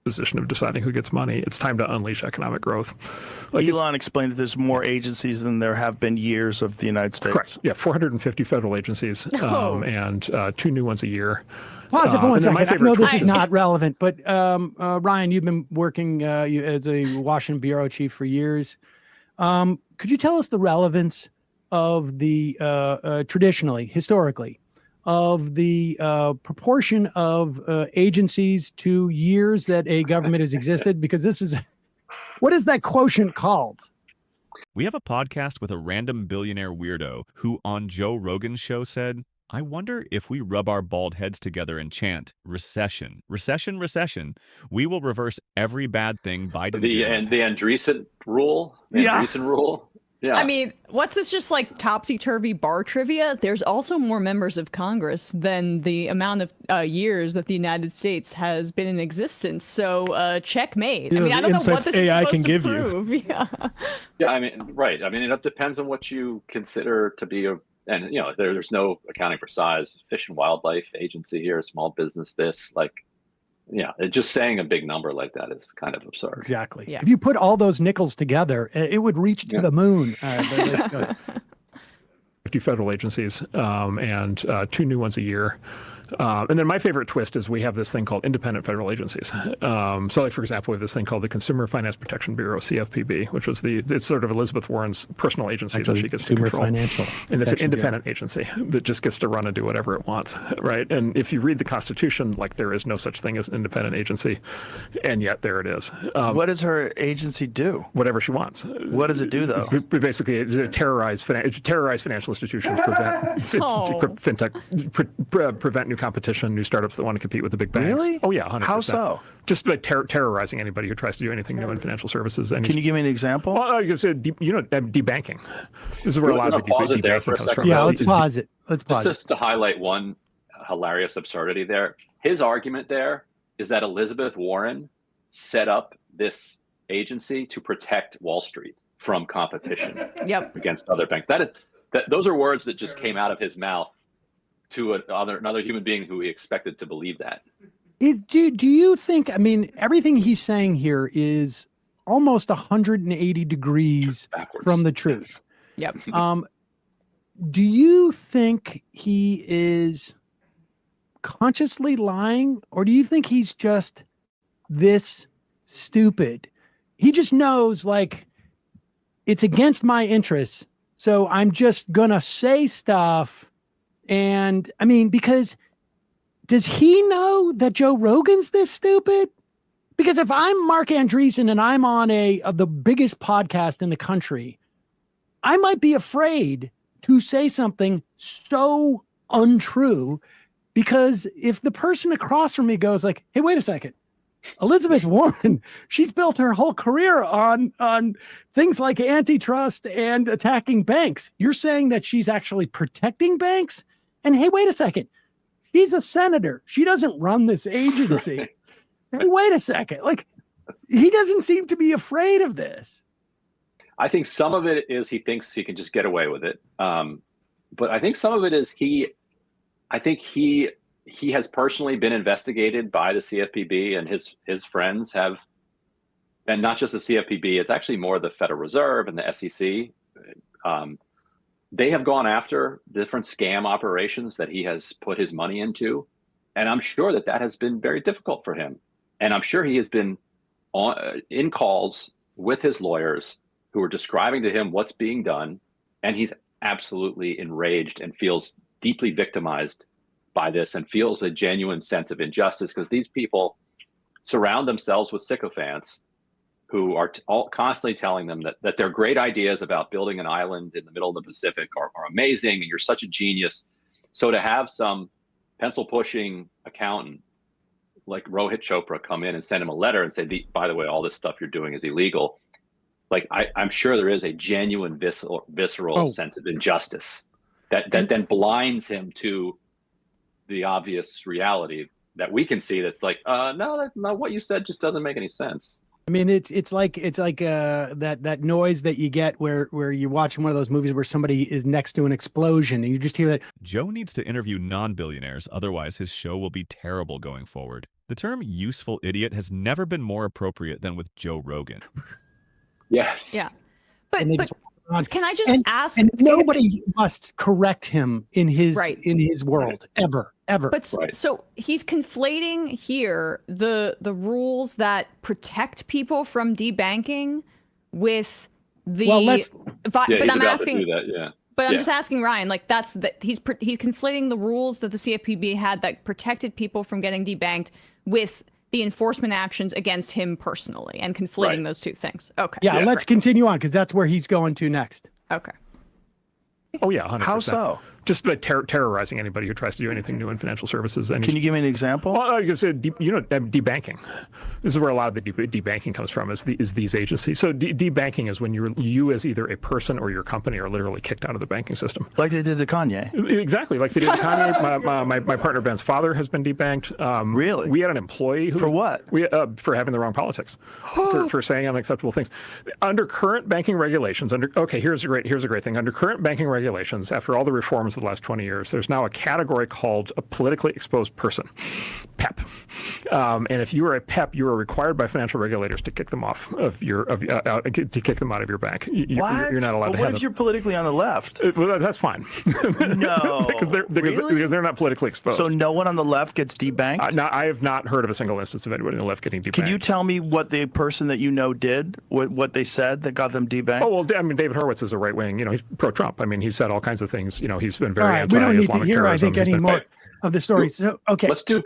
position of deciding who gets money. It's time to unleash economic growth. Like Elon explained that there's more agencies than there have been years of the United States. Correct. Yeah, 450 federal agencies and 2 new ones a year. Pause it for 1 second. I know this is not relevant, but Ryan, you've been working as a Washington bureau chief for years. Could you tell us the relevance of the traditionally, historically, of the proportion of agencies to years that a government has existed? Because this is, what is that quotient called? We have a podcast with a random billionaire weirdo who on Joe Rogan's show said, I wonder if we rub our bald heads together and chant recession, recession, recession, we will reverse every bad thing Biden did. The Andreessen rule. Andreessen rule. Yeah. I mean, what's this, just like topsy-turvy bar trivia? There's also more members of Congress than the amount of years that the United States has been in existence. So checkmate. I mean, I don't know what this AI is supposed to prove. Yeah. Yeah, I mean, right. I mean, it depends on what you consider to be and you know, there's no accounting for size. Fish and Wildlife Agency here, small business, this, like, yeah, just saying a big number like that is kind of absurd. Exactly. Yeah. If you put all those nickels together, it would reach to the moon. 50 federal agencies and 2 new ones a year. And then my favorite twist is we have this thing called independent federal agencies. So like, for example, we have this thing called the Consumer Finance Protection Bureau, CFPB, which was it's sort of Elizabeth Warren's personal agency that she gets to control. Financial and it's an independent agency that just gets to run and do whatever it wants, right? And if you read the Constitution, like, there is no such thing as an independent agency, and yet there it is. What does her agency do? Whatever she wants. What does it do, though? Basically, it terrorize financial institutions, prevent fintech, prevent new competition, new startups that want to compete with the big banks. Really? Oh yeah, 100%. How so? Just like terrorizing anybody who tries to do anything new in financial services. And can you give me an example? Well, you say, debanking. This is where a lot of the debanking comes from. Yeah, let's pause it. Just to highlight one hilarious absurdity there. His argument there is that Elizabeth Warren set up this agency to protect Wall Street from competition against other banks. Those are words that just came out of his mouth to another human being who he expected to believe that. Do you think, I mean, everything he's saying here is almost 180 degrees from the truth. Yep. Do you think he is consciously lying, or do you think he's just this stupid? He just knows, like, it's against my interests, so I'm just gonna say stuff. And I mean, because does he know that Joe Rogan's this stupid? Because if I'm Mark Andreessen and I'm on the biggest podcast in the country, I might be afraid to say something so untrue, because if the person across from me goes like, hey, wait a second, Elizabeth Warren, she's built her whole career on things like antitrust and attacking banks. You're saying that she's actually protecting banks? And hey, wait a second, she's a senator. She doesn't run this agency. Hey, wait a second. Like, he doesn't seem to be afraid of this. I think some of it is he thinks he can just get away with it. But I think some of it is he has personally been investigated by the CFPB, and his friends have, and not just the CFPB, it's actually more the Federal Reserve and the SEC. They have gone after different scam operations that he has put his money into. And I'm sure that has been very difficult for him. And I'm sure he has been in calls with his lawyers who are describing to him what's being done. And he's absolutely enraged and feels deeply victimized by this and feels a genuine sense of injustice, because these people surround themselves with sycophants who are constantly telling them that their great ideas about building an island in the middle of the Pacific are amazing, and you're such a genius. So to have some pencil-pushing accountant like Rohit Chopra come in and send him a letter and say, by the way, all this stuff you're doing is illegal, like, I'm sure there is a genuine visceral sense of injustice that then blinds him to the obvious reality that we can see. That's like, no, what you said just doesn't make any sense. I mean, it's like that noise that you get where you're watching one of those movies where somebody is next to an explosion and you just hear that. Joe needs to interview non-billionaires, otherwise his show will be terrible going forward. The term useful idiot has never been more appropriate than with Joe Rogan. Yes. Yeah. But, And they but just went on. can I just ask? And nobody must correct him in his Right. world ever. But Right. so he's conflating here the rules that protect people from debanking with the. Well, let's- Yeah, but he's I'm about asking. to do that. Yeah. But I'm Yeah. just asking Ryan, like he's conflating the rules that the CFPB had that protected people from getting debanked with the enforcement actions against him personally, and conflating Right. those two things. Okay. Yeah, Yeah. let's continue on because that's where he's going to next. Okay. Oh yeah, 100%. How so? Just by terrorizing anybody who tries to do anything new in financial services. And Can you give me an example? Well, you said, debanking. This is where a lot of the debanking comes from, is these agencies. So debanking is when you as either a person or your company are literally kicked out of the banking system. Like they did to Kanye. Exactly, like they did to Kanye. My partner Ben's father has been debanked. Really? We had an employee who For what? For having the wrong politics, for saying unacceptable things. Under current banking regulations, here's a great thing. Under current banking regulations, after all the reforms of the last 20 years, there's now a category called a politically exposed person, PEP. And if you are a PEP, you are required by financial regulators to kick them off of to kick them out of your bank. What? You're not allowed But to what have if you're politically on the left? well, that's fine. No. because Really? they're not politically exposed. So no one on the left gets debanked? I have not heard of a single instance of anybody on the left getting debanked. Can you tell me what the person that you know did, what they said that got them debanked? Oh, well, I mean, David Horowitz is a right wing, he's pro-Trump. I mean, he's said all kinds of things. He's been very All right, we don't need to anti-Islamic hear, I think, terrorism. any more of the story. So, okay. Let's do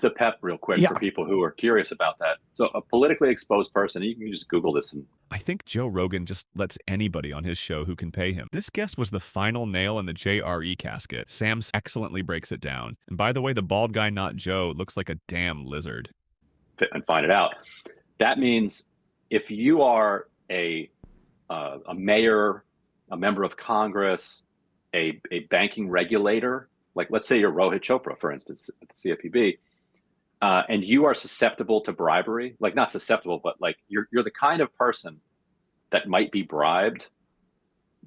the PEP real quick Yeah. for people who are curious about that. So a politically exposed person, you can just Google this. And I think Joe Rogan just lets anybody on his show who can pay him. This guest was the final nail in the JRE casket. Sam excellently breaks it down. And by the way, the bald guy, not Joe, looks like a damn lizard. find it out. That means if you are a mayor, a member of Congress, a banking regulator, like let's say you're Rohit Chopra, for instance, at the CFPB, and you are susceptible to bribery, like not susceptible, but like you're the kind of person that might be bribed,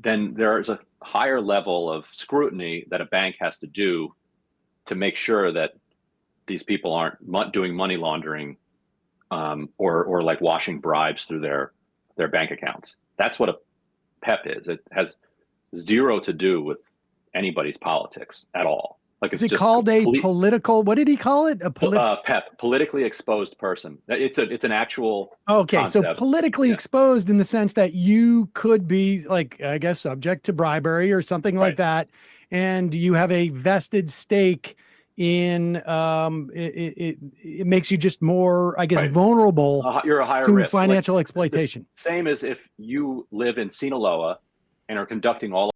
then there's a higher level of scrutiny that a bank has to do to make sure that these people aren't doing money laundering or like washing bribes through their bank accounts. That's what a PEP is. It has zero to do with anybody's politics at all. Like Is it's it just called a complete- political? What did he call it? A PEP, politically exposed person. It's an actual Okay, so concept. politically Yeah. exposed in the sense that you could be, like, I guess, subject to bribery or something like Right. that, and you have a vested stake in it makes you just more, I guess, Right. vulnerable You're a higher to risk. financial Like, exploitation. Same as if you live in Sinaloa and are conducting all